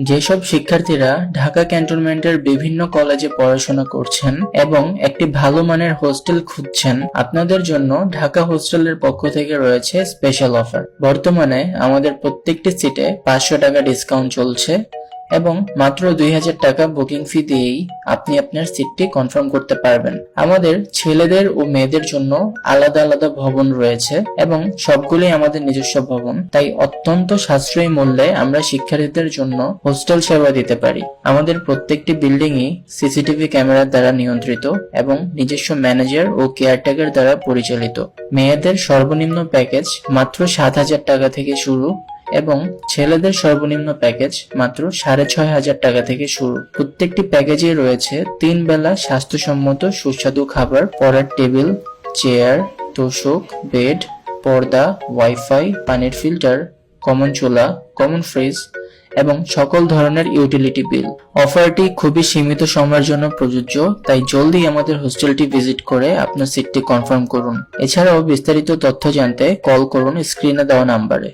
যেসব শিক্ষার্থীরা ঢাকা ক্যান্টনমেন্টের বিভিন্ন কলেজে পড়াশোনা করছেন এবং একটি ভালো মানের হোস্টেল খুঁজছেন, আপনাদের জন্য ঢাকা হোস্টেলের পক্ষ থেকে রয়েছে স্পেশাল অফার। বর্তমানে আমাদের প্রত্যেকটি সিটে 500 টাকা ডিসকাউন্ট চলছে এবং মাত্র 2000 টাকা বুকিং ফি দিয়েই আপনি আপনার সিটটি কনফার্ম করতে পারবেন। আমাদের ছেলেদের ও মেয়েদের জন্য আলাদা আলাদা ভবন রয়েছে এবং সবগুলোই আমাদের নিজস্ব ভবন, তাই অত্যন্ত সাশ্রয়ী মূল্যে আমরা শিক্ষার্থীদের জন্য হোস্টেল সেবা দিতে পারি। আমাদের প্রত্যেকটি বিল্ডিংই সিসিটিভি ক্যামেরার দ্বারা নিয়ন্ত্রিত এবং নিজস্ব ম্যানেজার ও কেয়ারটেকার দ্বারা পরিচালিত। মেয়েদের সর্বনিম্ন প্যাকেজ মাত্র 7000 টাকা থেকে শুরু এবং ছেলেদের সর্বনিম্ন প্যাকেজ মাত্র 6500 টাকা থেকে শুরু। প্রত্যেকটি প্যাকেজে রয়েছে 3 বেলা স্বাস্থ্যসম্মত সুস্বাদু খাবার, পড়ার টেবিল, চেয়ার, তোশক, বেড, পর্দা, ওয়াইফাই, পানির ফিল্টার, কমন চুলা, কমন ফ্রিজ এবং সকল ধরনের ইউটিলিটি বিল। অফারটি খুবই সীমিত সময়ের জন্য প্রযোজ্য, তাই জলদি আমাদের হোস্টেলটি ভিজিট করে আপনার সিটটি কনফার্ম করুন। এছাড়াও বিস্তারিত তথ্য জানতে কল করুন স্ক্রিনে দেওয়া নাম্বারে।